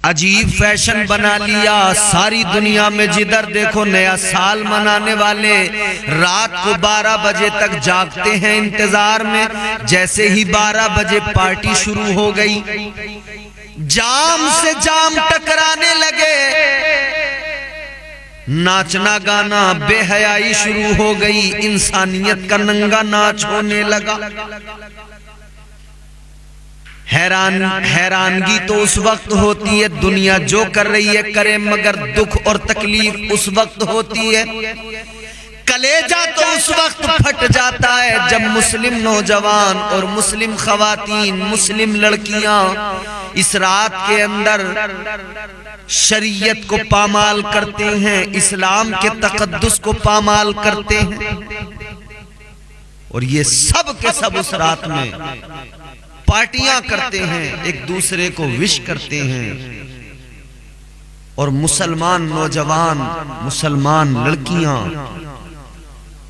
عجیب فیشن بنا لیا ساری دنیا میں، جدھر دیکھو نیا سال منانے والے رات کو 12 بجے تک جاگتے ہیں انتظار میں، جیسے ہی 12 بجے پارٹی شروع ہو گئی، جام سے جام ٹکرانے لگے، ناچنا گانا بے حیائی شروع ہو گئی، انسانیت کا ننگا ناچ ہونے لگا۔ حیرانگی تو اس وقت ہوتی ہے دنیا جو کر رہی ہے کرے، مگر دکھ اور تکلیف اس وقت ہوتی ہے، کلیجہ تو اس وقت پھٹ جاتا ہے جب مسلم نوجوان اور مسلم خواتین، مسلم لڑکیاں اس رات کے اندر شریعت کو پامال کرتے ہیں، اسلام کے تقدس کو پامال کرتے ہیں، اور یہ سب کے سب اس رات میں پارٹیاں کرتے ہیں، ایک دوسرے کو وش کرتے ہیں، اور مسلمان نوجوان، مسلمان لڑکیاں،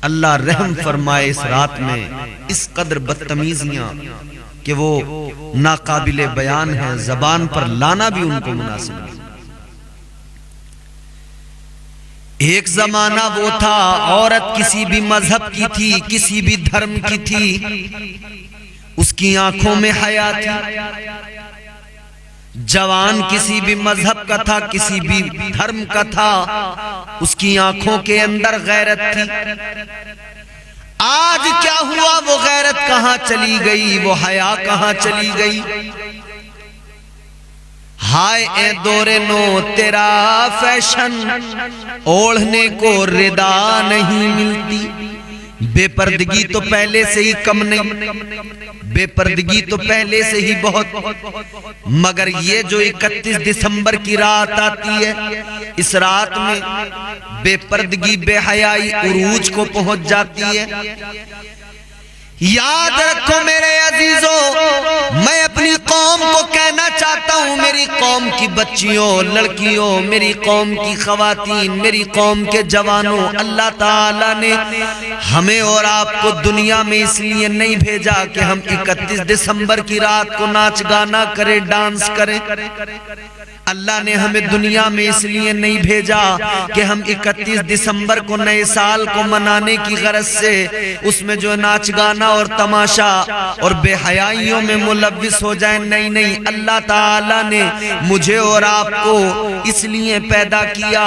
اللہ رحم فرمائے اس رات میں اس قدر بدتمیزیاں کہ وہ ناقابل بیان ہے، زبان پر لانا بھی ان کو مناسب نہیں۔ ایک زمانہ وہ تھا عورت کسی بھی مذہب کی تھی، کسی بھی دھرم کی تھی، اس کی آنکھوں میں حیا تھی، جوان کسی بھی مذہب کا تھا، کسی بھی دھرم کا تھا، اس کی آنکھوں کے اندر غیرت تھی۔ آج کیا ہوا؟ وہ غیرت کہاں چلی گئی؟ وہ حیا کہاں چلی گئی؟ ہائے اے دور نو تیرا فیشن، اوڑھنے کو ردا نہیں ملتی، بے پردگی تو پہلے سے ہی کم نہیں، بے پردگی تو پہلے سے ہی بہت، مگر یہ جو 31 دسمبر کی رات آتی ہے، اس رات میں بے پردگی بے حیائی عروج کو پہنچ جاتی ہے۔ یاد رکھو میرے عزیزوں، میں اپنی قوم کو کہنا چاہتا ہوں، میری قوم کی بچیوں، لڑکیوں، میری قوم کی خواتین، میری قوم کے جوانوں، اللہ تعالیٰ نے ہمیں اور آپ کو دنیا میں اس لیے نہیں بھیجا کہ ہم 31 دسمبر کی رات کو ناچ گانا کریں، ڈانس کریں۔ اللہ نے ہمیں دنیا میں اس لیے نہیں بھیجا کہ ہم 31 دسمبر کو نئے سال کو منانے کی غرض سے اس میں جو ناچ گانا اور تماشا اور بے حیائیوں میں ملوث ہو جائیں، نہیں نہیں، اللہ تعالیٰ نے مجھے اور آپ کو اس لیے پیدا کیا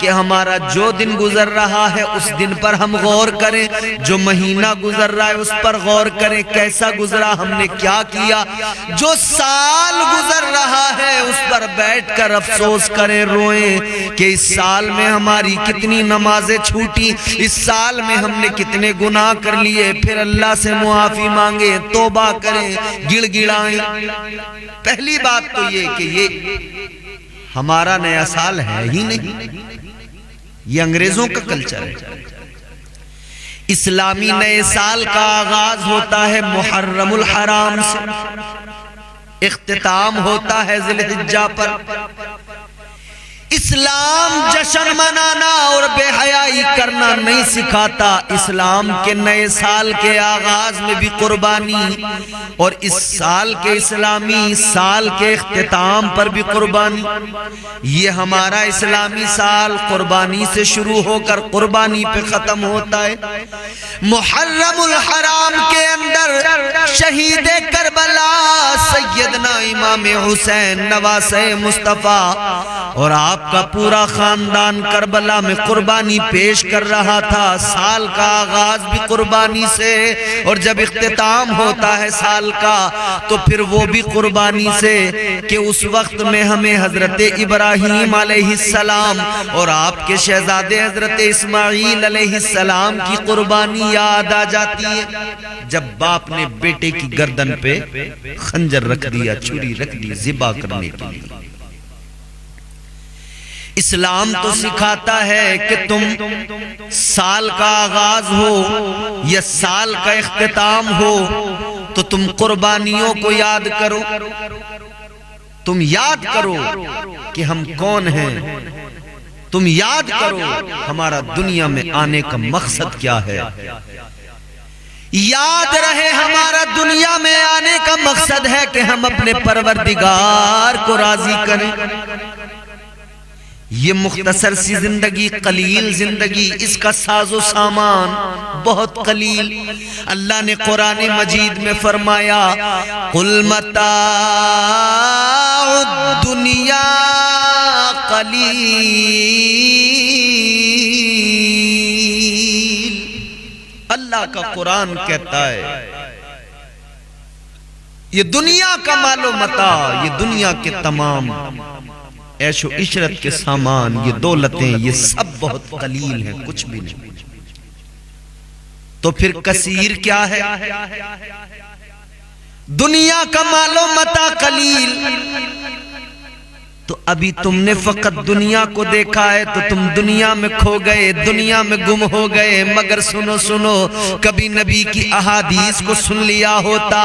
کہ ہمارا جو دن گزر رہا ہے اس دن پر ہم غور کریں، جو مہینہ گزر رہا ہے اس پر غور کریں، کیسا گزرا، ہم نے کیا کیا، جو سال گزر رہا ہے اس پر بیٹھ کر افسوس کریں، روئیں کہ اس سال میں ہماری کتنی نمازیں چھوٹی، اس سال میں ہم نے کتنے گناہ کر لیے، پھر اللہ سے معافی مانگیں، توبہ کریں، گڑ گڑائیں۔ پہلی بات تو یہ کہ یہ ہمارا نیا سال ہے ہی نہیں، یہ انگریزوں کا کلچر ہے۔ اسلامی نئے سال کا آغاز ہوتا ہے محرم الحرام سے، اختتام ہوتا ہے ذی الحجہ پر۔ اسلام جشن منانا اور بے حیائی کرنا نہیں سکھاتا، اسلام کے نئے سال کے آغاز میں بھی قربانی، اور اس سال کے اسلامی سال کے اختتام پر بھی قربانی۔ یہ ہمارا اسلامی سال قربانی سے شروع ہو کر قربانی پہ ختم ہوتا ہے۔ محرم الحرام کے اندر شہید کربلا سیدنا امام حسین نواسہ مصطفیٰ اور آپ کا پورا خاندان کربلا میں قربانی پیش کر رہا تھا۔ سال کا آغاز بھی قربانی سے، اور جب اختتام ہوتا ہے سال کا تو پھر وہ بھی قربانی سے، کہ اس وقت میں ہمیں حضرت ابراہیم علیہ السلام اور آپ کے شہزادے حضرت اسماعیل علیہ السلام کی قربانی یاد آ جاتی ہے، جب باپ نے بیٹے کی گردن پہ خنجر رکھ دیا، چھری رکھ دی ذبح کرنے کے لیے۔ اسلام تو سکھاتا ہے کہ تم سال کا آغاز ہو یا سال کا اختتام ہو تو تم قربانیوں کو یاد کرو، تم یاد کرو کہ ہم کون ہیں، تم یاد کرو ہمارا دنیا میں آنے کا مقصد کیا ہے۔ یاد رہے ہمارا دنیا میں آنے کا مقصد ہے کہ ہم اپنے پروردگار کو راضی کریں. یہ مختصر سی زندگی، قلیل زندگی، اس کا ساز و سامان بہت قلیل. اللہ نے قرآن مجید میں فرمایا قُلْ مَتَاعُ الدُّنْيَا قلیل. اللہ کا قرآن کہتا ہے یہ دنیا کا مال و متاع، یہ دنیا کے تمام عیش و عشرت کے سامان، یہ دولتیں، یہ سب بہت قلیل ہیں، کچھ بھی نہیں. تو پھر کثیر کیا ہے؟ دنیا کا مال و متاع قلیل. تو ابھی تم نے فقط دنیا کو دیکھا ہے تو تم دنیا میں کھو گئے، دنیا میں گم ہو گئے. مگر سنو سنو، کبھی نبی کی احادیث کو سن لیا ہوتا،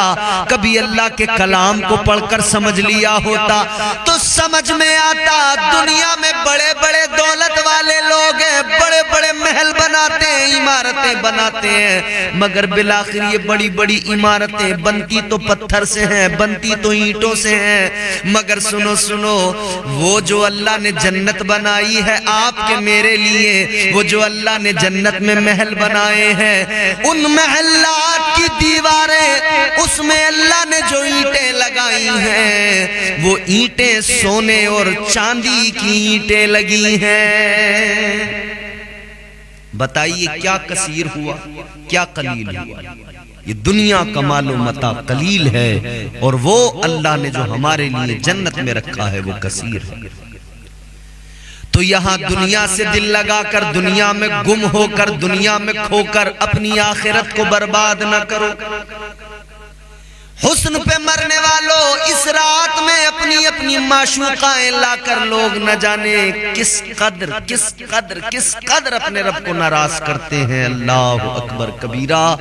کبھی اللہ کے کلام کو پڑھ کر سمجھ لیا ہوتا تو سمجھ میں آتا دنیا میں بڑے بڑے دولت والے لوگ ہیں، بڑے بڑے محل بناتے ہیں، عمارتیں بناتے ہیں، مگر بالآخر یہ بڑی بڑی عمارتیں بنتی تو پتھر سے ہیں، بنتی تو اینٹوں سے ہیں. مگر سنو سنو، وہ جو اللہ نے جنت بنائی ہے آپ کے میرے لیے، وہ جو اللہ نے جنت میں محل بنائے ہیں، ان محلات کی دیواریں، اس میں اللہ نے جو اینٹیں لگائی ہیں وہ اینٹیں سونے اور چاندی کی اینٹیں لگی ہیں. بتائیے کیا کثیر ہوا، کیا قلیل ہوا؟ یہ دنیا کا مال و متاع قلیل ہے، اور وہ اللہ نے جو ہمارے لیے جنت میں رکھا ہے وہ کثیر ہے. تو یہاں دنیا سے دل لگا کر، دنیا میں گم ہو کر، دنیا میں کھو کر اپنی آخرت کو برباد نہ کرو. حسن پہ مرنے والوں، اس رات میں اپنی اپنی معشوقائیں لا کر لوگ نہ جانے کس قدر اپنے رب کو ناراض کرتے ہیں. اللہ اکبر کبیرہ.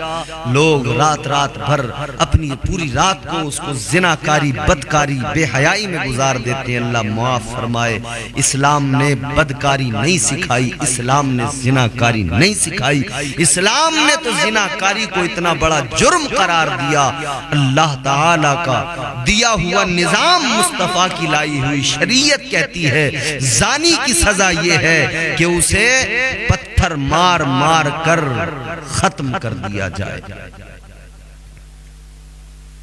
لوگ رات بھر اپنی پوری رات کو اس کو زناکاری، بدکاری، بے حیائی میں گزار دیتے ہیں. اللہ معاف فرمائے. اسلام نے بدکاری نہیں سکھائی، اسلام نے زناکاری نہیں سکھائی. اسلام نے تو زناکاری کو اتنا بڑا جرم قرار دیا. اللہ تعالیٰ کا دیا ہوا نظام، مصطفیٰ کی لائی ہوئی شریعت کہتی ہے زانی کی سزا یہ ہے کہ اسے پتھر مار مار کر ختم کر دیا جائے.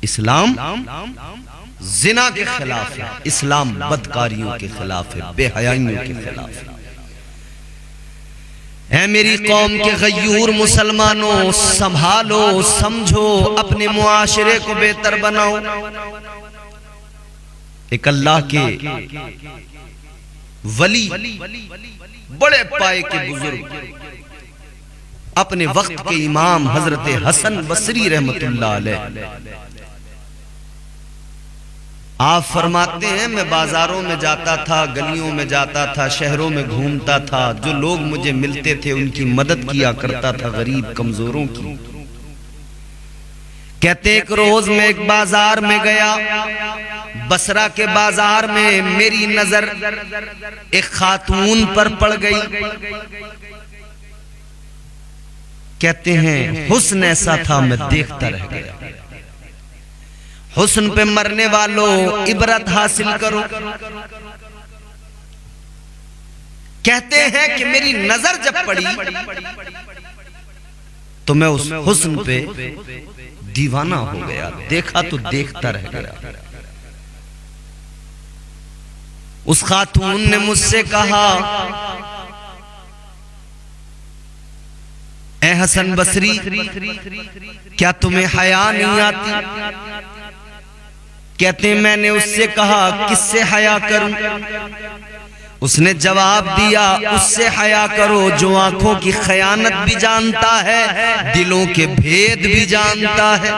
اسلام زنا کے خلاف ہے، اسلام بدکاریوں کے خلاف ہے، بے حیائیوں کے خلاف ہے. اے میری قوم کے غیور مسلمانوں، سنبھالو، سمجھو، اپنے معاشرے کو بہتر بناؤ. ایک اللہ کے ولی، بڑے پائے کے بزرگ، اپنے وقت کے امام حضرت حسن بصری رحمت اللہ علیہ، آپ فرماتے ہیں میں بازاروں میں جاتا تھا، گلیوں میں جاتا تھا، شہروں میں گھومتا تھا، جو لوگ مجھے ملتے تھے ان کی مدد کیا کرتا تھا، غریب کمزوروں کی. کہتے ایک روز میں ایک بازار میں گیا، بصرہ کے بازار میں میری نظر ایک خاتون پر پڑ گئی. کہتے ہیں حسن ایسا تھا میں دیکھتا رہ گیا. حسن پہ مرنے والوں عبرت حاصل کرو. کہتے ہیں کہ میری نظر جب پڑی تو میں اس حسن پہ دیوانہ ہو گیا، دیکھا تو دیکھتا رہ گیا. اس خاتون نے مجھ سے کہا اے حسن بصری، کیا تمہیں حیا نہیں آتی؟ کہتے ہیں میں نے اس سے کہا کس سے حیا کروں؟ اس نے جواب دیا اس سے حیا کرو جو آنکھوں کی خیانت بھی جانتا ہے، دلوں کے بھید بھی جانتا ہے.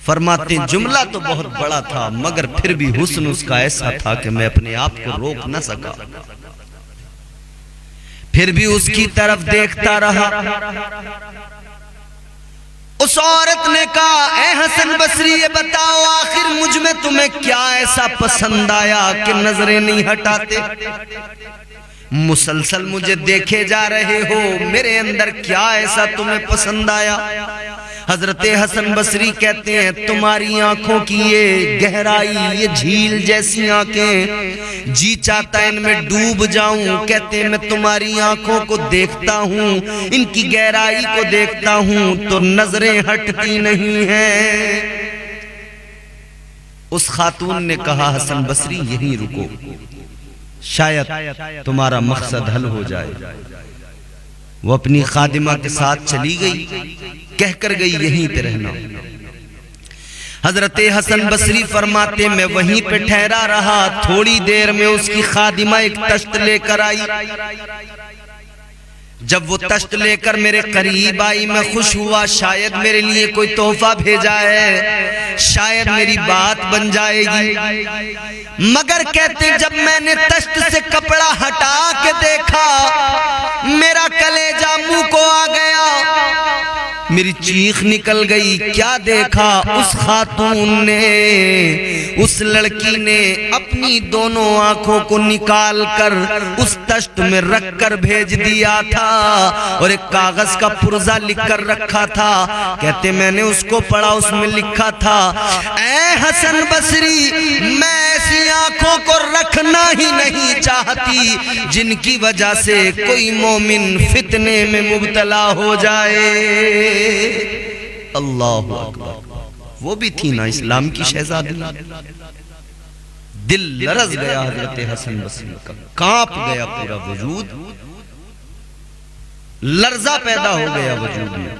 فرماتے ہیں جملہ تو بہت بڑا تھا مگر پھر بھی حسن اس کا ایسا تھا کہ میں اپنے آپ کو روک نہ سکا. پھر بھی اس کی طرف دیکھتا رہا. اس عورت نے کہا اے حسن بصری یہ بتاؤ آخر مجھ میں تمہیں کیا ایسا پسند آیا کہ نظریں نہیں ہٹاتے؟ مسلسل مجھے دیکھے جا رہے ہو، میرے اندر کیا ایسا تمہیں پسند آیا؟ حضرت حسن بصری کہتے ہیں تمہاری آنکھوں کی یہ گہرائی، یہ جھیل جیسی آنکھیں، جی چاہتا ہے ان میں ڈوب جاؤں۔ کہتے ہیں میں تمہاری آنکھوں کو دیکھتا ہوں، ان کی گہرائی کو دیکھتا ہوں تو نظریں ہٹتی نہیں ہیں۔ اس خاتون نے کہا حسن بصری یہیں رکو، شاید تمہارا مقصد حل ہو جائے۔ وہ اپنی خادمہ کے ساتھ چلی گئی، کہہ کر گئی یہیں پہ رہنا۔ حضرت حسن بصری فرماتے میں وہیں پہ ٹھہرا رہا، تھوڑی دیر میں اس کی خادمہ ایک تشت لے کر آئی۔ جب وہ تشت لے کر میرے قریب آئی میں خوش ہوا، شاید میرے لیے کوئی تحفہ بھیجا ہے، شاید میری بات بن جائے گی۔ مگر کہتے جب میں نے تشت سے کپڑا ہٹا کے دیکھا، میرا کلیجہ منہ کو آ گیا، میری چیخ نکل گئی۔ کیا دیکھا؟ اس خاتون نے، اس لڑکی نے اپنی دونوں آنکھوں کو نکال کر اس تشت میں رکھ کر بھیج دیا تھا، اور ایک کاغذ کا پرزہ لکھ کر رکھا تھا۔ کہتے میں نے اس کو پڑھا، اس میں لکھا تھا اے حسن بصری، میں ایسی آنکھوں کو رکھنا ہی نہیں چاہتی جن کی وجہ سے کوئی مومن فتنے میں مبتلا ہو جائے۔ اللہ اکبر، وہ بھی تھی نا اسلام کی شہزادی۔ دل لرز گیا حضرت حسن بصری کا، کانپ گیا پورا وجود، لرزہ پیدا ہو گیا وجود میں۔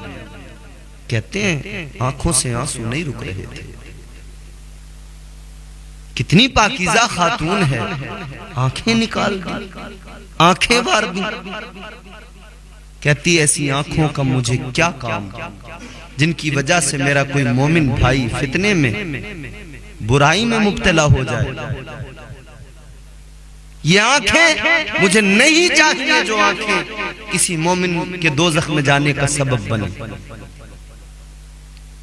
کہتے ہیں آنکھوں سے آنسو نہیں رک رہے تھے۔ کتنی پاکیزہ خاتون ہے، آنکھیں نکال دی، آنکھیں بار دی۔ کہتی ایسی آنکھوں کا مجھے کیا کام جن کی وجہ سے میرا کوئی مومن بھائی فتنے میں، برائی میں مبتلا ہو جائے۔ یہ آنکھیں مجھے نہیں چاہیے جو آنکھیں کسی مومن کے دوزخ میں جانے کا سبب بنے۔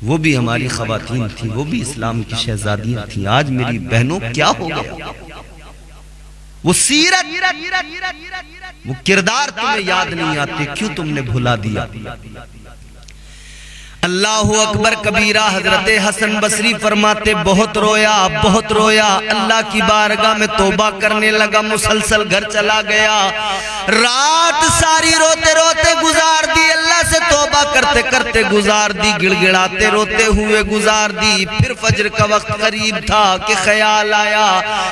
وہ بھی ہماری خواتین تھی، وہ بھی اسلام کی شہزادیاں تھیں۔ آج میری بہنوں کیا ہو گیا؟ وہ سیرت، وہ کردار تمہیں یاد نہیں آتے، کیوں تم نے بھلا دیا؟ اللہ اکبر کبیرہ۔ حضرت حسن بصری فرماتے بہت رویا، بہت رویا، اللہ کی بارگاہ میں توبہ کرنے لگا، مسلسل گھر چلا گیا، رات ساری روتے روتے گزار دی، اللہ سے توبہ کرتے کرتے گزار دی، گڑ گڑاتے روتے ہوئے گزار دی۔ پھر فجر کا وقت قریب تھا کہ خیال آیا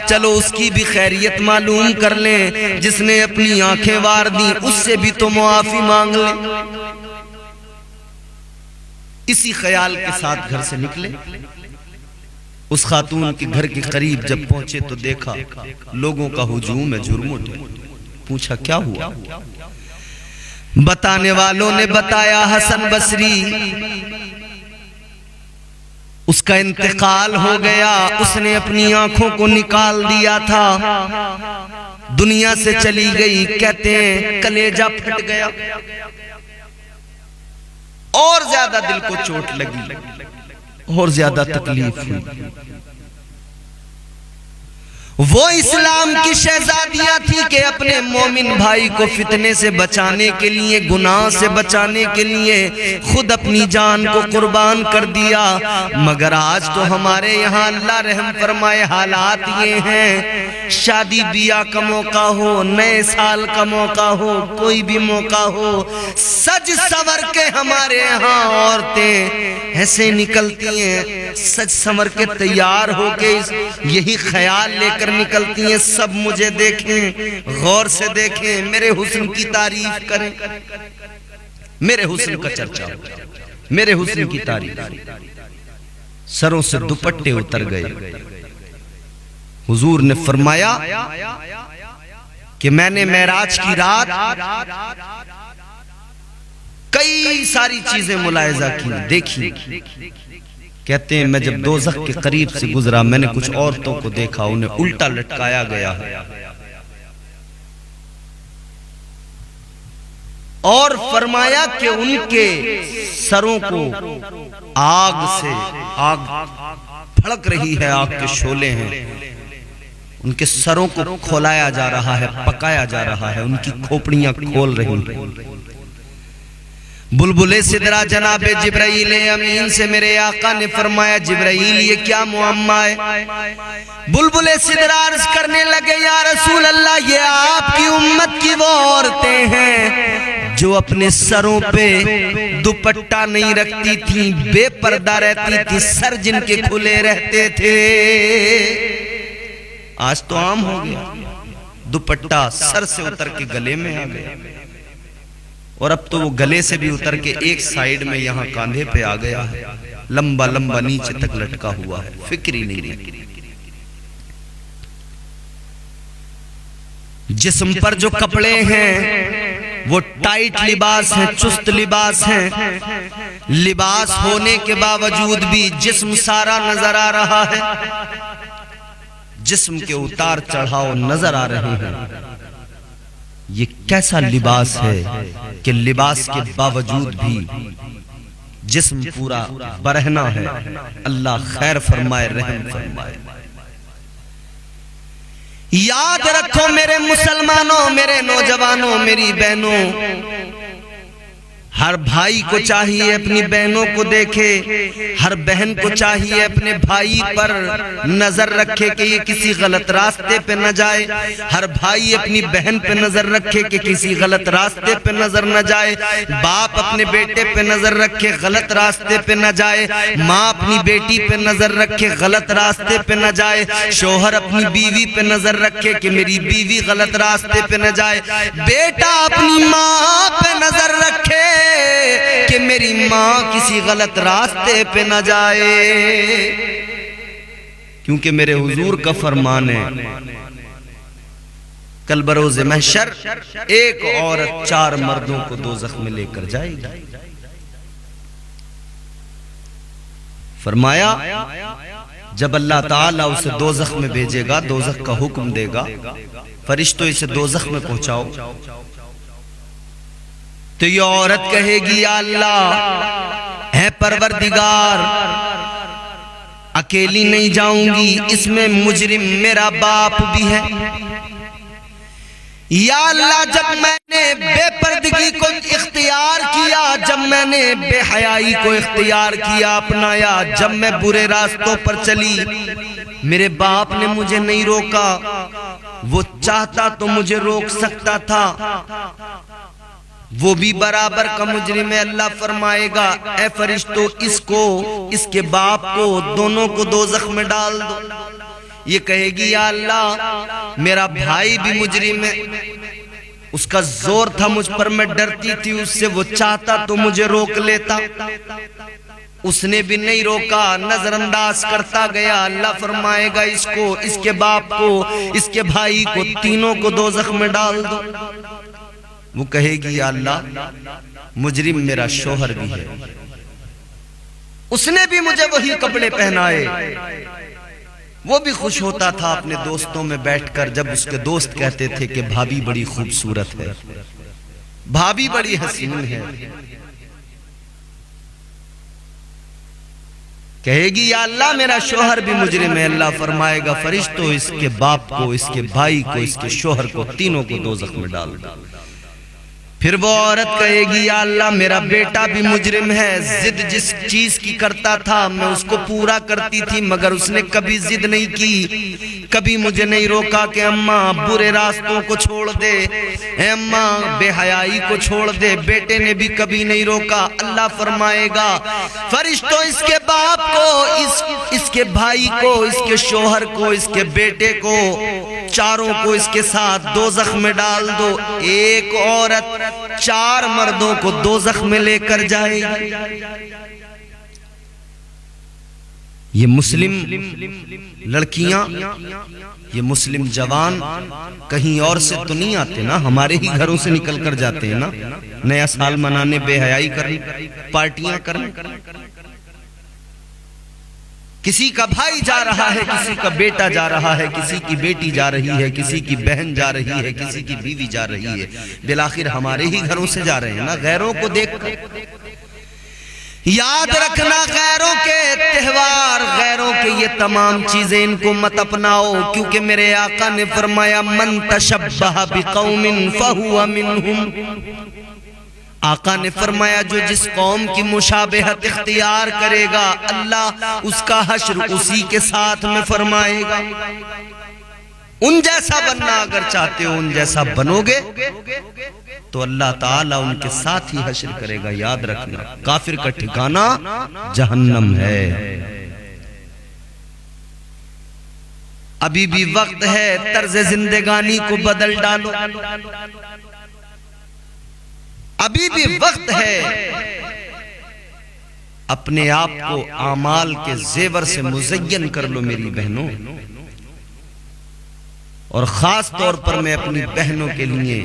چلو اس کی بھی خیریت معلوم کر لیں، جس نے اپنی آنکھیں وار دی اس سے بھی تو معافی مانگ لیں۔ اسی خیال کے ساتھ گھر سے نکلے۔ اس خاتون کے گھر کے قریب جب پہنچے تو دیکھا لوگوں کا ہجوم ہے، جھرم اٹھے۔ پوچھا کیا ہوا؟ بتانے والوں نے بتایا حسن بصری اس کا انتقال ہو گیا، اس نے اپنی آنکھوں کو نکال دیا تھا، دنیا سے چلی گئی۔ کہتے ہیں کلیجہ پھٹ گیا، اور زیادہ دل کو چوٹ لگی، اور زیادہ تکلیف ہوئی۔ وہ اسلام کی شہزادیاں تھی کہ اپنے مومن بھائی کو فتنے سے بچانے کے لیے، گناہ سے بچانے کے لیے خود اپنی جان کو قربان کر دیا۔ مگر آج تو ہمارے یہاں اللہ رحم فرمائے حالات یہ ہیں، شادی بیاہ کا موقع ہو، نئے سال کا موقع ہو، کوئی بھی موقع ہو، سج سور کے ہمارے یہاں عورتیں ایسے نکلتی ہیں، سج سور کے تیار ہو کے یہی خیال لے کر نکلتی ہیں سب مجھے دیکھیں، غور سے دیکھیں، میرے حسن کی تعریف کریں، میرے حسن کا چرچا، میرے حسن کی تعریف۔ سروں سے دوپٹے اتر گئے۔ حضور نے فرمایا کہ میں نے معراج کی رات کئی ساری چیزیں ملاحظہ کی، دیکھی۔ کہتے ہیں میں جب دوزخ کے قریب سے گزرا میں نے کچھ عورتوں کو دیکھا، انہیں الٹا لٹکایا گیا ہے، اور فرمایا کہ ان کے سروں کو آگ سے، آگ پھڑک رہی ہے، آگ کے شعلے ہیں، ان کے سروں کو کھولایا جا رہا ہے، پکایا جا رہا ہے، ان کی کھوپڑیاں کھول رہی ہیں۔ بلبل سدرہ جناب جبرائیل امین سے میرے آقا نے فرمایا جبرائیل یہ کیا معاملہ ہے؟ بلبل سدرہ عرض کرنے لگے یا رسول اللہ یہ آپ کی امت کی وہ عورتیں ہیں جو اپنے سروں پہ دوپٹہ نہیں رکھتی تھیں، بے پردہ رہتی تھی، سر جن کے کھلے رہتے تھے۔ آج تو عام ہو گیا، دوپٹہ سر سے اتر کے گلے میں آ گیا، اور اب تو وہ گلے سے بھی اتر کے ایک سائیڈ میں یہاں کاندھے پہ آ گیا ہے، لمبا لمبا نیچے تک لٹکا ہوا ہے، فکر ہی نہیں رہی۔ جسم پر جو کپڑے ہیں وہ ٹائٹ لباس ہیں، چست لباس ہیں، لباس ہونے کے باوجود بھی جسم سارا نظر آ رہا ہے، جسم کے اتار چڑھاؤ نظر آ رہے ہیں۔ یہ کیسا لباس ہے کہ لباس کے باوجود بھی جسم پورا برہنہ ہے۔ اللہ خیر فرمائے، رحم فرمائے۔ یاد رکھو میرے مسلمانوں، میرے نوجوانوں، میری بہنوں، ہر بھائی کو چاہیے اپنی بہنوں کو دیکھے، ہر بہن کو چاہیے اپنے بھائی پر نظر رکھے کہ یہ کسی غلط راستے پہ نہ جائے، ہر بھائی اپنی بہن پہ نظر رکھے کہ کسی غلط راستے پہ نظر نہ جائے، باپ اپنے بیٹے پہ نظر رکھے غلط راستے پہ نہ جائے، ماں اپنی بیٹی پہ نظر رکھے غلط راستے پہ نہ جائے، شوہر اپنی بیوی پہ نظر رکھے کہ میری بیوی غلط راستے پہ نہ جائے، بیٹا اپنی ماں پہ نظر رکھے کہ میری ماں کسی غلط راستے پہ نہ جائے، کیونکہ میرے حضور کا فرمان ہے کل بروز محشر ایک عورت 4 مردوں کو دوزخ میں لے کر جائے گی۔ فرمایا جب اللہ تعالیٰ اسے دوزخ میں بھیجے گا، دوزخ کا حکم دے گا فرشتوں اسے دوزخ میں پہنچاؤ، تو یہ عورت کہے گی یا اللہ اے پروردگار اکیلی نہیں جاؤں گی، اس میں مجرم میرا باپ بھی ہے، یا اللہ جب میں نے بے پردگی کو اختیار کیا، جب میں نے بے حیائی کو اختیار کیا اپنایا، جب میں برے راستوں پر چلی، میرے باپ نے مجھے نہیں روکا، وہ چاہتا تو مجھے روک سکتا تھا، وہ بھی برابر کا مجرم ہے۔ اللہ فرمائے گا اے فرشتوں اس کو، اس کے باپ کو، دونوں کو دوزخ میں ڈال دو۔ یہ کہے گی یا اللہ میرا بھائی بھی مجرم ہے، اس کا زور تھا مجھ پر، میں ڈرتی تھی اس سے، وہ چاہتا تو مجھے روک لیتا، اس نے بھی نہیں روکا، نظر انداز کرتا گیا۔ اللہ فرمائے گا اس کو، اس کے باپ کو، اس کے بھائی کو، تینوں کو دوزخ میں ڈال دو۔ وہ کہے گی یا اللہ مجرم میرا شوہر بھی ہے، اس نے بھی مجھے وہی کپڑے پہنائے، وہ بھی خوش ہوتا تھا اپنے دوستوں میں بیٹھ کر جب اس کے دوست کہتے تھے کہ بھابی بڑی خوبصورت ہے، بھابی بڑی حسین ہے۔ کہے گی یا اللہ میرا شوہر بھی مجرم ہے۔ اللہ فرمائے گا فرشتوں اس کے باپ کو، اس کے بھائی کو، اس کے شوہر کو، تینوں کو دوزخ میں ڈال دو۔ پھر وہ عورت کہے گی یا اللہ میرا بیٹا بھی مجرم ہے، ضد جس چیز کی کرتا تھا میں اس کو پورا کرتی تھی، مگر اس نے کبھی ضد نہیں کی، کبھی مجھے نہیں روکا کہ اماں برے راستوں کو چھوڑ دے، اے اماں بے حیائی کو چھوڑ دے، بیٹے نے بھی کبھی نہیں روکا۔ اللہ فرمائے گا فرشتوں اس کے باپ کو، اس کے بھائی کو، اس کے شوہر کو، اس کے بیٹے کو، چاروں کو اس کے ساتھ دوزخ میں ڈال دو۔ ایک عورت 4 مردوں کو دوزخ میں لے کر جائے گی۔ یہ مسلم لڑکیاں، یہ مسلم جوان کہیں اور سے تو نہیں آتے نا، ہمارے ہی گھروں سے نکل کر جاتے ہیں نا، نیا سال منانے، بے حیائی کرنے، پارٹیاں کرنے۔ کسی کا بھائی جا رہا ہے، کسی کا بیٹا جا رہا ہے، کسی کی بیٹی جا رہی ہے، کسی کی بہن جا رہی ہے، کسی کی بیوی جا رہی ہے، بالآخر ہمارے ہی گھروں سے جا رہے ہیں نا، غیروں کو دیکھ کر۔ یاد رکھنا غیروں کے تہوار، غیروں کے یہ تمام چیزیں ان کو مت اپناؤ، کیونکہ میرے آقا نے فرمایا من تشبہ بقوم فہو منہم۔ آقا نے فرمایا جو جس قوم کی مشابہت اختیار کرے گا اللہ اس کا حشر اسی کے ساتھ میں فرمائے گا۔ ان جیسا بننا اگر چاہتے ہو ان جیسا بنو گے تو اللہ تعالیٰ ان کے ساتھ ہی حشر کرے گا۔ یاد رکھنا کافر کا ٹھکانہ جہنم ہے۔ ابھی بھی وقت ہے، طرز زندگانی کو بدل ڈالو، ابھی بھی وقت ہے، اپنے آپ کو اعمال کے زیور سے مزین کر لو میری بہنوں۔ اور خاص طور پر میں اپنی بہنوں کے لیے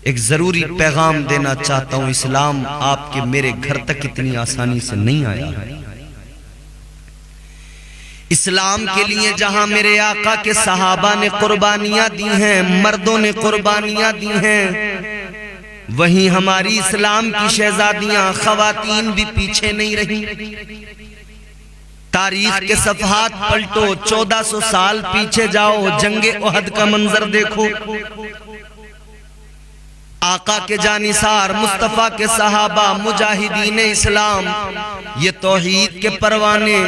ایک ضروری پیغام دینا چاہتا ہوں، اسلام آپ کے میرے گھر تک اتنی آسانی سے نہیں آیا ہے۔ اسلام کے لیے جہاں میرے آقا کے صحابہ نے قربانیاں دی ہیں، مردوں نے قربانیاں دی ہیں، وہیں ہماری اسلام کی شہزادیاں خواتین بھی پیچھے نہیں رہیں۔ تاریخ کے صفحات پلٹو، 1400 سال پیچھے جاؤ، جنگ احد کا منظر دیکھو، آقا کے جانثار مصطفیٰ کے صحابہ مجاہدین اسلام، یہ توحید کے پروانے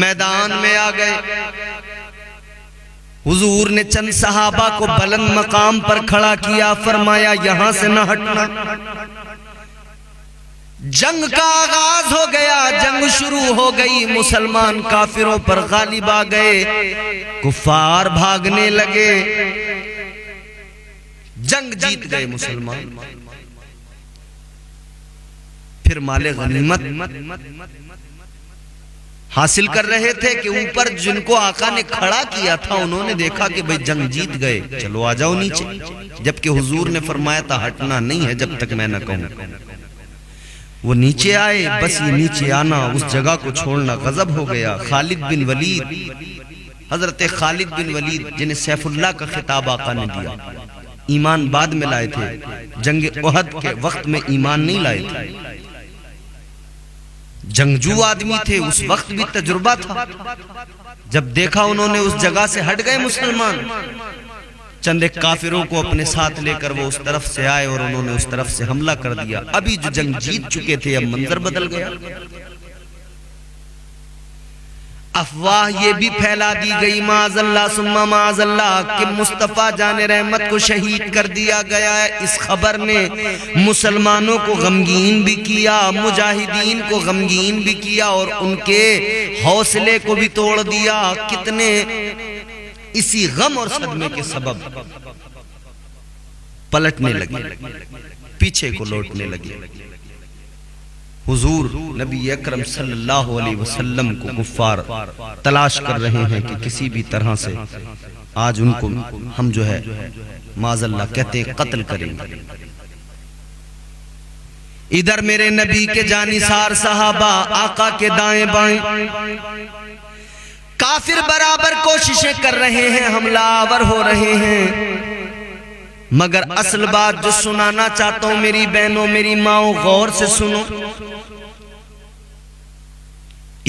میدان میں آ گئے۔ حضور نے چند صحابہ کو بلند مقام پر کھڑا کیا، فرمایا یہاں سے نہ ہٹنا۔ جنگ کا آغاز ہو گیا، جنگ شروع ہو گئی، مسلمان کافروں پر غالب آ گئے، کفار بھاگنے لگے، جنگ جیت گئے مسلمان۔ پھر مال غنیمت حاصل کر رہے تھے کہ اوپر جن کو آقا نے کھڑا کیا تھا انہوں نے دیکھا کہ بھئی جنگ جیت گئے، چلو آ جاؤ نیچے، جبکہ حضور نے فرمایا تھا ہٹنا نہیں ہے جب تک میں نہ کہوں۔ وہ نیچے آئے، بس یہ نیچے آنا، اس جگہ کو چھوڑنا غضب ہو گیا۔ خالد بن ولید، حضرت خالد بن ولید جنہیں سیف اللہ کا خطاب آقا نے دیا، ایمان بعد میں لائے تھے، جنگ احد کے وقت میں ایمان نہیں لائے تھے، جنگجو آدمی تھے، اس وقت بھی تجربہ تھا۔ جب دیکھا انہوں نے اس جگہ سے ہٹ گئے مسلمان، چند ایک کافروں کو اپنے ساتھ لے کر وہ اس طرف سے آئے اور انہوں نے اس طرف سے حملہ کر دیا۔ ابھی جو جنگ جیت چکے تھے اب منظر بدل گیا۔ افواہ یہ بھی پھیلا دی گئی معاذ اللہ ثم معاذ اللہ کہ مصطفیٰ جان رحمت کو شہید کر دیا گیا ہے۔ اس خبر نے مسلمانوں کو غمگین بھی کیا، مجاہدین کو غمگین بھی کیا اور ان کے حوصلے کو بھی توڑ دیا۔ کتنے اسی غم اور صدمے کے سبب پلٹنے لگے، پیچھے کو لوٹنے لگے۔ حضور نبی اکرم صلی اللہ علیہ وسلم کو کفار تلاش کر رہے ہیں کہ کسی بھی طرح سے آج ان کو ہم جو ہے معاذ اللہ کہتے ہیں قتل کریں گے۔ ادھر میرے نبی کے جانثار صحابہ آقا کے دائیں بائیں، کافر برابر کوششیں کر رہے ہیں، حملہ آور ہو رہے ہیں، مگر اصل بات جو سنانا چاہتا ہوں میری بہنوں میری ماؤں غور سے سنو۔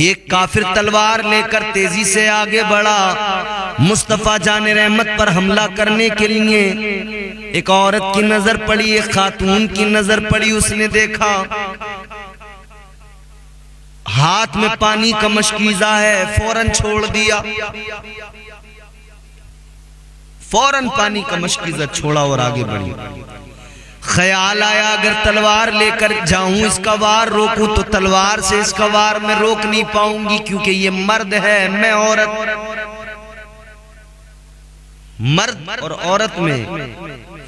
ایک کافر تلوار لے کر تیزی سے آگے بڑھا مصطفیٰ جان رحمت پر حملہ کرنے کے لیے۔ ایک عورت کی نظر پڑی، ایک خاتون کی نظر پڑی، اس نے دیکھا ہاتھ میں پانی کا مشکیزہ ہے، فوراً چھوڑ دیا، فوراً پانی کا مشکیزہ چھوڑا اور آگے بڑھی۔ خیال آیا اگر تلوار لے کر جاؤں اس کا وار روکوں تو تلوار سے اس کا وار میں روک نہیں پاؤں گی، کیونکہ یہ مرد ہے میں عورت۔ مرد اور عورت میں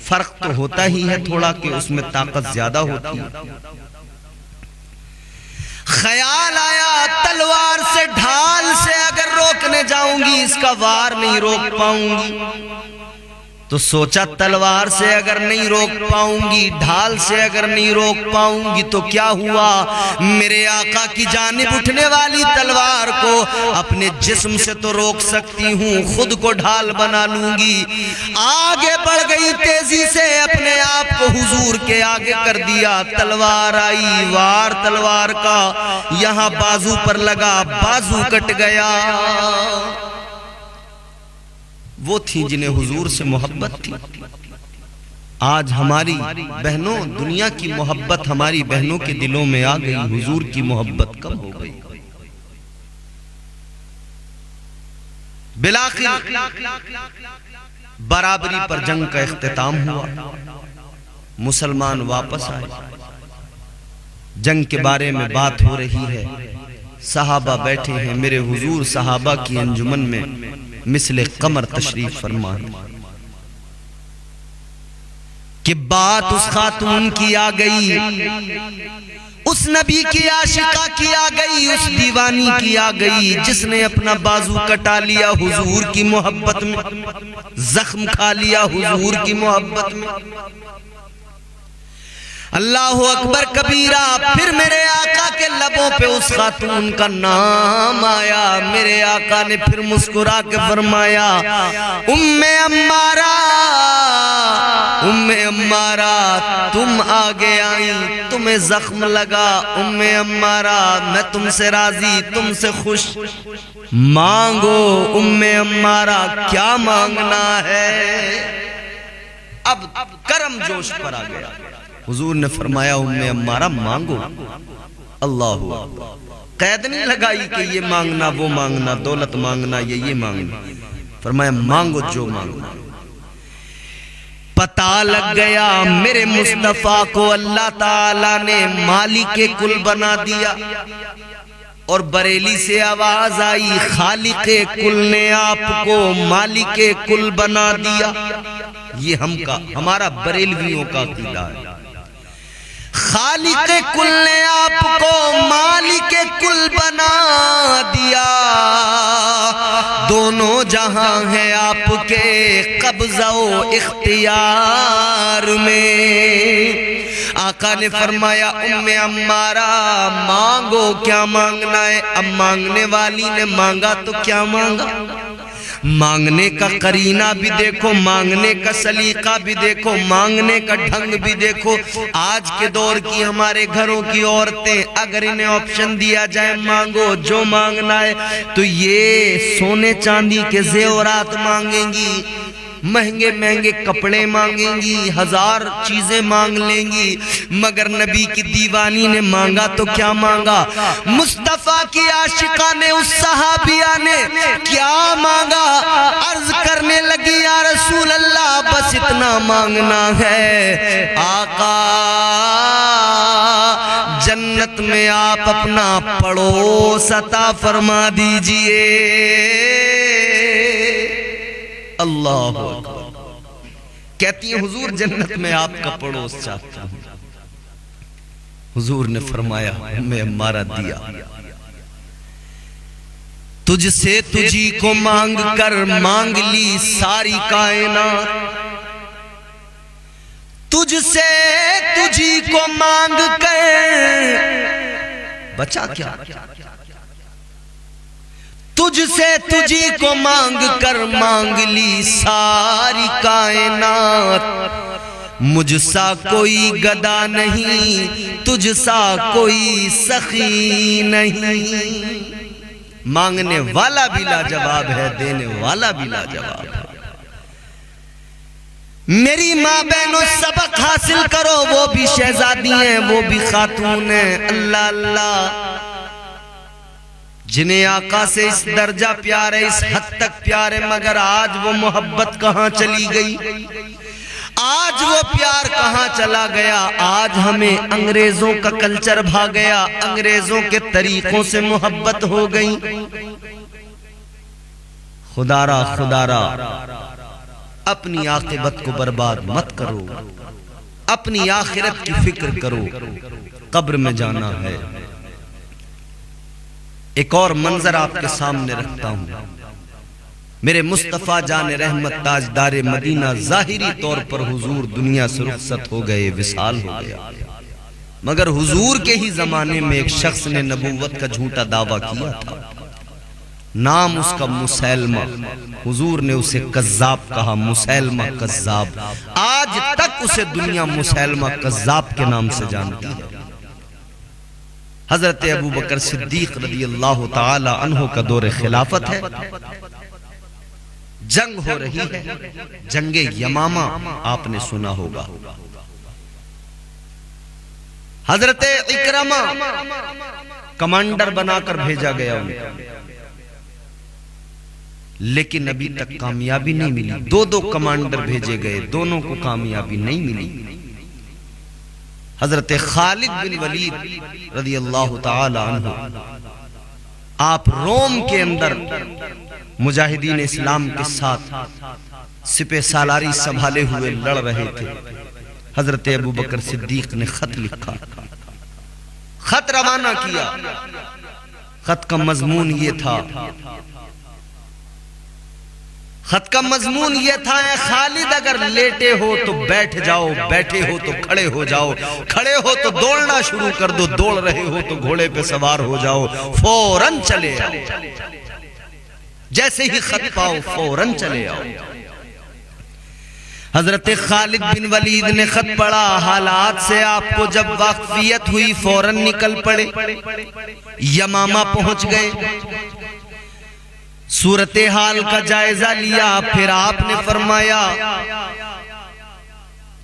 فرق تو ہوتا ہی ہے تھوڑا کہ اس میں طاقت زیادہ ہوتی ہے۔ خیال آیا تلوار سے ڈھال سے اگر روکنے جاؤں گی اس کا وار نہیں روک پاؤں گی، تو سوچا تلوار سے اگر نہیں روک پاؤں گی، ڈھال سے اگر نہیں روک پاؤں گی تو کیا ہوا، میرے آقا کی جانب اٹھنے والی تلوار کو اپنے جسم سے تو روک سکتی ہوں، خود کو ڈھال بنا لوں گی۔ آگے بڑھ گئی تیزی سے، اپنے آپ کو حضور کے آگے کر دیا، تلوار آئی، وار تلوار کا یہاں بازو پر لگا، بازو کٹ گیا۔ وہ تھی جنہیں حضور سے محبت تھی۔ آج ہماری بہنوں، دنیا کی محبت ہماری بہنوں کے دلوں میں آ گئی، حضور کی محبت کم ہو گئی۔ بالآخر برابری پر جنگ کا اختتام ہوا، مسلمان واپس آئے، جنگ کے بارے میں بات ہو رہی ہے، صحابہ بیٹھے ہیں، میرے حضور صحابہ کی انجمن میں مثل قمر تشریف فرما کہ بات اس خاتون کی آ گئی، اس نبی کی عاشقہ کی آ گئی، اس دیوانی کی آ گئی جس نے اپنا بازو کٹا لیا حضور کی محبت میں، زخم کھا لیا حضور کی محبت میں۔ اللہ اکبر کبیرہ، پھر میرے آقا کے لبوں پہ اس خاتون کا نام آیا، میرے آقا نے پھر مسکرا کے فرمایا، ام عمارہ، ام عمارہ تم آگے آئیں، تمہیں زخم لگا، ام عمارہ میں تم سے راضی، تم سے خوش، مانگو ام عمارہ کیا مانگنا ہے۔ اب کرم جوش پر آ گیا، حضور نے فرمایا ام عمارہ مانگو۔ اللہ قید نہیں لگائی کہ یہ مانگنا وہ مانگنا، دولت مانگنا یہ مانگنا، فرمایا مانگو جو مانگنا۔ پتہ لگ گیا میرے مصطفیٰ کو اللہ تعالیٰ نے مالک کل بنا دیا، اور بریلی سے آواز آئی خالق کل نے آپ کو مالک کل بنا دیا۔ یہ ہمارا بریلویوں کا عقیدہ ہے، خالق کل نے آپ کو مالک کل بنا دیا، دونوں جہاں ہیں آپ کے قبضہ و اختیار میں۔ آقا نے فرمایا ام عمارہ مانگو کیا مانگنا ہے۔ اب مانگنے والی نے مانگا تو کیا مانگا، مانگنے کا قرینہ بھی دیکھو، مانگنے کا سلیقہ بھی دیکھو، مانگنے کا ڈھنگ بھی دیکھو۔ آج کے دور کی ہمارے گھروں کی عورتیں اگر انہیں آپشن دیا جائے مانگو جو مانگنا ہے تو یہ سونے چاندی کے زیورات مانگیں گی، مہنگے مہنگے کپڑے مانگیں گی، ہزار چیزیں مانگ لیں گی، مگر نبی کی دیوانی نے مانگا تو کیا مانگا، مصطفیٰ کی عاشقہ نے، اس صحابیہ نے کیا مانگا، عرض کرنے لگی یا رسول اللہ بس اتنا مانگنا ہے، آقا جنت میں آپ اپنا پڑوس عطا فرما دیجئے۔ اللہ کہتی ہیں حضور جنت میں آپ کا پڑوس چاہتا ہوں۔ حضور نے فرمایا میں عمارہ دیا، تجھ سے تجھی کو مانگ کر مانگ لی ساری کائنات، تجھ سے تجھی کو مانگ کر بچا کیا، تجھ سے تجھی کو مانگ کر مانگ لی ساری کائنات، مجھ سا کوئی گدا نہیں، تجھ سا کوئی سخی نہیں۔ مانگنے والا بھی لاجواب ہے، دینے والا بھی لاجواب ہے۔ میری ماں بہنوں سبق حاصل کرو، وہ بھی شہزادی ہیں، وہ بھی خاتون ہیں، اللہ اللہ جنہیں آقا سے اس درجہ پیار ہے، اس حد تک پیار ہے، مگر آج وہ محبت کہاں چلی گئی، آج وہ پیار کہاں چلا گیا۔ آج ہمیں انگریزوں کا کلچر بھا گیا، انگریزوں کے طریقوں سے محبت ہو گئی۔ خدا را اپنی عاقبت کو برباد مت کرو، اپنی آخرت کی فکر کرو، قبر میں جانا ہے۔ ایک اور منظر آپ کے سامنے رکھتا ہوں، میرے مصطفیٰ جان رحمت تاجدار مدینہ ظاہری طور پر حضور دنیا سے رخصت ہو گئے، وصال ہو گیا، مگر حضور کے ہی زمانے میں ایک شخص نے نبوت کا جھوٹا دعویٰ کیا تھا، نام اس کا مسیلمہ، حضور نے اسے کذاب کہا، مسیلمہ کذاب، آج تک اسے دنیا مسیلمہ کذاب کے نام سے جانتی ہے۔ حضرت ابوبکر صدیق رضی اللہ تعالی عنہ کا دور خلافت ہے، جنگ ہو رہی ہے، جنگ یمامہ آپ نے سنا ہوگا، حضرت اکرمہ کمانڈر بنا کر بھیجا گیا انہیں، لیکن ابھی تک کامیابی نہیں ملی، دو کمانڈر بھیجے گئے، دونوں کو کامیابی نہیں ملی۔ حضرت خالد بن ولید رضی اللہ تعالی عنہ آپ روم کے اندر مجاہدین اسلام کے ساتھ سپہ سالاری سنبھالے ہوئے لڑ رہے تھے۔ حضرت ابوبکر صدیق نے خط لکھا، خط روانہ کیا، خط کا مضمون یہ تھا، خط کا مضمون یہ تھا، اے خالد اگر لیٹے ہو تو بیٹھ جاؤ، بیٹھے ہو تو کھڑے ہو جاؤ، کھڑے ہو تو دوڑنا شروع کر دو، دوڑ رہے ہو تو گھوڑے پہ سوار ہو جاؤ، فوراً چلے آؤ، جیسے ہی خط پاؤ فوراً چلے آؤ۔ حضرت خالد بن ولید نے خط پڑھا، حالات سے آپ کو جب واقفیت ہوئی فوراً نکل پڑے، یمامہ پہنچ گئے، صورتحال کا جائزہ لیا، پھر آپ نے فرمایا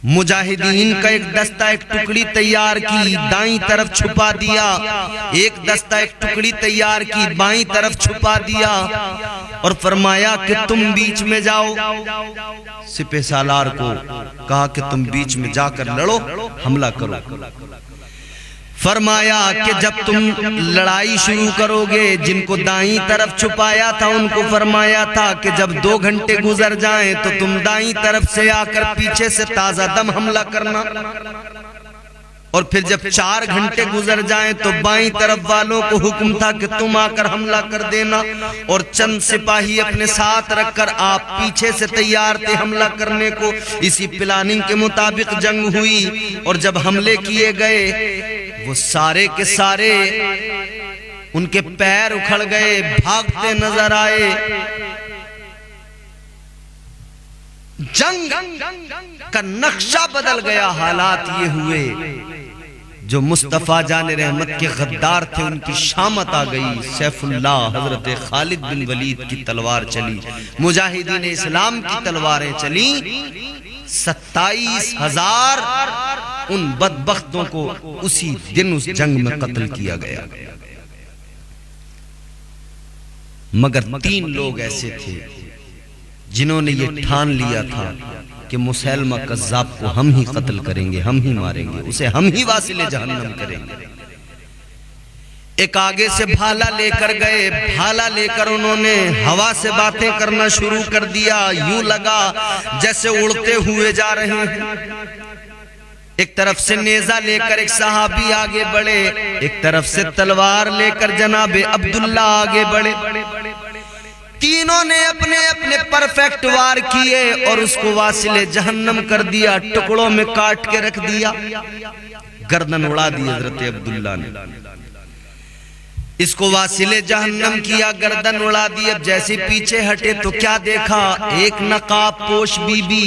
مجاہدین کا ایک دستہ ایک ٹکڑی تیار کی، دائیں طرف چھپا دیا، ایک دستہ ایک ٹکڑی تیار کی، بائیں طرف چھپا دیا، اور فرمایا کہ تم بیچ میں جاؤ، سپہ سالار کو کہا کہ تم بیچ میں جا کر لڑو، حملہ کرو۔ فرمایا کہ جب تم لڑائی شروع کرو گے، جن کو دائیں طرف چھپایا تھا ان کو فرمایا تھا کہ جب 2 گھنٹے گزر جائیں تو تم دائیں طرف سے آ کر پیچھے سے تازہ دم حملہ کرنا، اور پھر جب 4 گھنٹے گزر جائیں تو بائیں طرف والوں کو حکم تھا کہ تم آ کر حملہ کر دینا، اور چند سپاہی اپنے ساتھ رکھ کر آپ پیچھے سے تیار تھے حملہ کرنے کو۔ اسی پلاننگ کے مطابق جنگ ہوئی، اور جب حملے کیے گئے وہ سارے کے سارے ان کے پیر اکھڑ گئے، بھاگتے نظر آئے۔ جنگ کا نقشہ بدل گیا، حالات یہ ہوئے جو مصطفیٰ جان رحمت کے غدار تھے ان کی شامت آ گئی، سیف اللہ حضرت خالد بن ولید کی تلوار چلی، مجاہدین اسلام کی تلواریں چلیں، 27,000 ان بدبختوں کو اسی دن اس جنگ میں قتل کیا گیا، مگر 3 لوگ ایسے تھے جنہوں نے یہ ٹھان لیا تھا کہ مسیلمہ کذاب کو ہم ہی قتل کریں گے، ہم ہی ماریں گے، اسے ہم ہی واصل جہنم کریں گے۔ ایک آگے سے بھالا لے کر گئے، بھالا لے کر انہوں نے ہوا سے باتیں کرنا شروع کر دیا، یوں لگا جیسے اڑتے ہوئے جا رہے ہیں۔ ایک طرف سے نیزہ لے کر ایک صحابی آگے بڑھے، ایک طرف سے تلوار لے کر جناب عبداللہ آگے بڑھے، تینوں نے اپنے اپنے پرفیکٹ وار کیے اور اس کو واصل جہنم کر دیا، ٹکڑوں میں کاٹ کے رکھ دیا، گردن اڑا دی حضرت عبداللہ نے، اس کو واصل جہنم کیا، گردن اڑا دی۔ اب جیسے پیچھے ہٹے تو کیا دیکھا، ایک نقاب پوش بی بی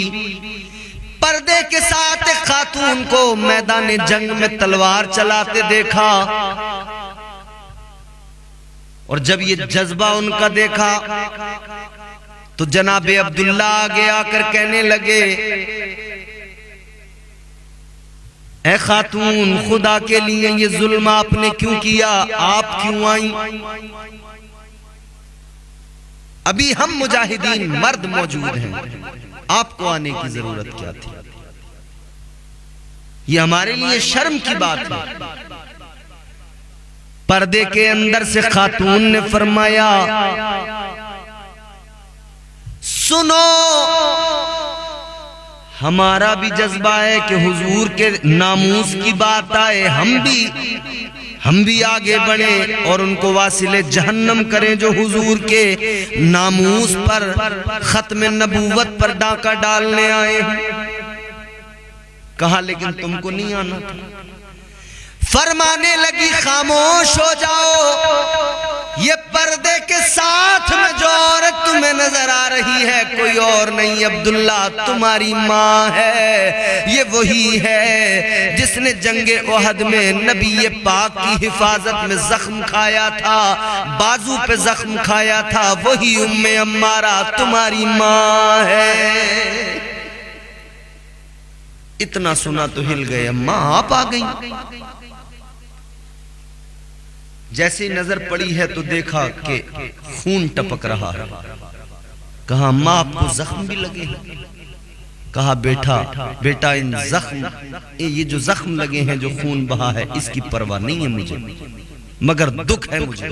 پردے کے ساتھ ایک خاتون کو میدان جنگ میں تلوار چلاتے دیکھا، اور جب یہ جذبہ ان کا دیکھا تو جناب عبداللہ آگے آ کر کہنے لگے، اے خاتون خدا کے لیے یہ ظلم آپ نے کیوں کیا، آپ کیوں آئیں؟ ابھی ہم مجاہدین مرد موجود ہیں، آپ کو آنے کی ضرورت کیا تھی؟ یہ ہمارے لیے شرم کی بات ہے۔ پردے کے اندر سے خاتون نے فرمایا، سنو ہمارا بھی جذبہ ہے کہ حضور کے ناموس کی بات آئے، ہم بھی آگے بڑھیں اور ان کو واصل جہنم کریں جو حضور کے ناموس پر ختم نبوت پر ڈاکہ ڈالنے آئے ہیں۔ کہا لیکن تم کو نہیں آنا تھا۔ فرمانے لگی خاموش ہو جاؤ، یہ پردے کے ساتھ میں جو عورت تمہیں نظر آ رہی ہے کوئی اور نہیں، عبداللہ تمہاری ماں ہے۔ یہ وہی ہے جس نے جنگ احد میں نبی پاک کی حفاظت میں زخم کھایا تھا، بازو پہ زخم کھایا تھا، وہی ام عمارہ تمہاری ماں ہے۔ اتنا سنا تو ہل گئے، اماں آپ آ گئی۔ جیسے نظر پڑی ہے تو دیکھا کہ خون ٹپک رہا ہے۔ کہا اماں آپ کو زخم بھی لگے ہیں؟ کہا بیٹا ان زخم، یہ جو زخم لگے ہیں جو خون بہا ہے اس کی پرواہ نہیں ہے مجھے، مگر دکھ ہے مجھے،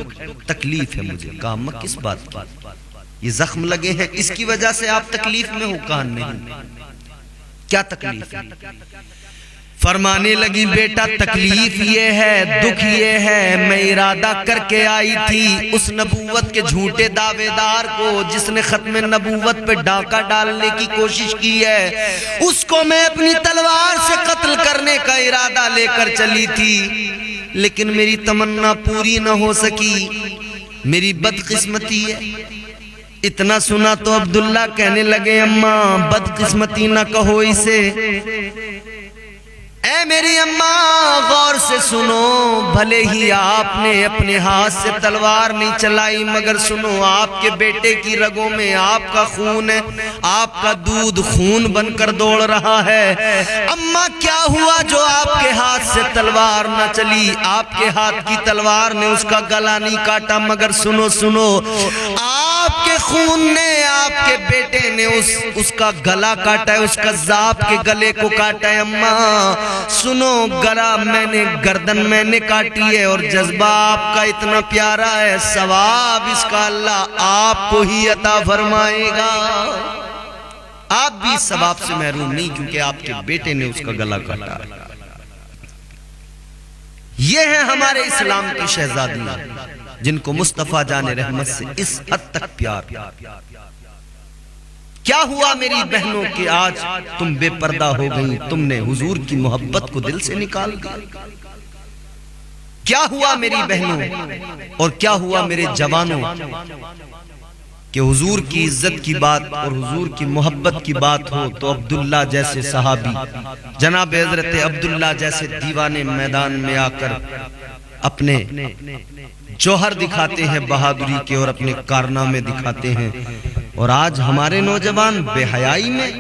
تکلیف ہے مجھے۔ کہا اماں کس بات کی؟ یہ زخم لگے ہیں اس کی وجہ سے آپ تکلیف میں ہو؟ کہا نہیں۔ کیا تکلیف ہے؟ فرمانے لگی بیٹا تکلیف یہ ہے، دکھ یہ ہے، میں ارادہ کر کے آئی تھی اس نبوت کے جھوٹے دعوے دار کو جس نے ختم نبوت پہ ڈاکہ ڈالنے کی کوشش کی ہے، اس کو میں اپنی تلوار سے قتل کرنے کا ارادہ لے کر چلی تھی، لیکن میری تمنا پوری نہ ہو سکی، میری بدقسمتی ہے۔ اتنا سنا تو عبداللہ کہنے لگے اماں بدقسمتی نہ کہو اسے، اے میری اماں غور سے سنو، بھلے ہی آپ نے اپنے ہاتھ سے تلوار نہیں چلائی، مگر سنو آپ کے بیٹے کی رگوں میں آپ کا خون ہے، آپ کا دودھ خون بن کر دوڑ رہا ہے۔ اماں کیا ہوا جو آپ کے ہاتھ سے تلوار نہ چلی؟ آپ کے ہاتھ کی تلوار نے اس کا گلا نہیں کاٹا، مگر سنو آپ کے خون نے، آپ کے بیٹے نے اس کا گلا کاٹا ہے، اس قذاب کے گلے کو کاٹا ہے۔ اماں سنو، گلا میں نے، گردن میں نے کاٹی ہے، اور جذبہ آپ کا اتنا پیارا ہے، ثواب اس کا اللہ آپ کو ہی عطا فرمائے گا، آپ بھی ثواب سے محروم نہیں، کیونکہ آپ کے بیٹے نے اس کا گلا کاٹا۔ یہ ہے ہمارے اسلام کی شہزادیاں جن کو مصطفیٰ جان رحمت سے اس حد تک پیار۔ کیا ہوا میری بہنوں کہ آج تم بے پردہ ہو گئی، تم نے حضور کی محبت کو دل سے نکال دیا؟ کیا ہوا میری بہنوں اور کیا ہوا میرے جوانوں کہ حضور کی عزت کی بات اور حضور کی محبت کی بات ہو تو عبداللہ جیسے صحابی، جناب حضرت عبداللہ جیسے دیوانے میدان میں آ کر اپنے جوہر دکھاتے ہیں بہادری کے اور اپنے کارنامے دکھاتے ہیں، اور آج ہمارے نوجوان بے حیائی میں،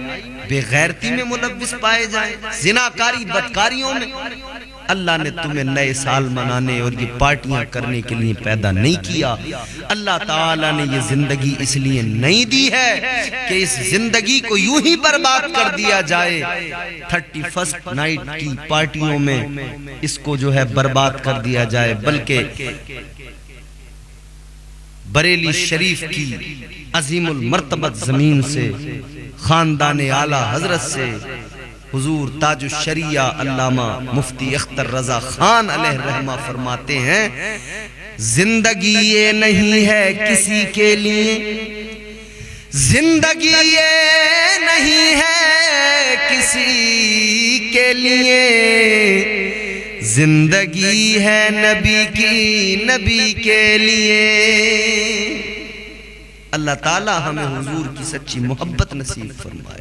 بے غیرتی میں ملوث پائے جائیں، زناکاری بدکاریوں میں۔ اللہ نے تمہیں نئے سال منانے اور یہ پارٹیاں کرنے کے لیے پیدا نہیں کیا۔ اللہ تعالیٰ نے یہ زندگی اس لیے نہیں دی ہے کہ اس زندگی کو یوں ہی برباد کر دیا جائے، 31st نائٹ کی پارٹیوں میں اس کو جو ہے برباد کر دیا جائے، بلکہ بریلی شریف کی عظیم المرتبت زمین سے، خاندان اعلیٰ حضرت سے، حضور تاج الشریعہ علامہ مفتی اختر رضا خان علیہ رحمہ فرماتے ہیں، زندگی یہ نہیں ہے کسی کے لیے، زندگی یہ نہیں ہے کسی کے لیے، زندگی ہے نبی کی، نبی کے لیے۔ اللہ تعالی ہمیں حضور کی سچی محبت نصیب فرمائے۔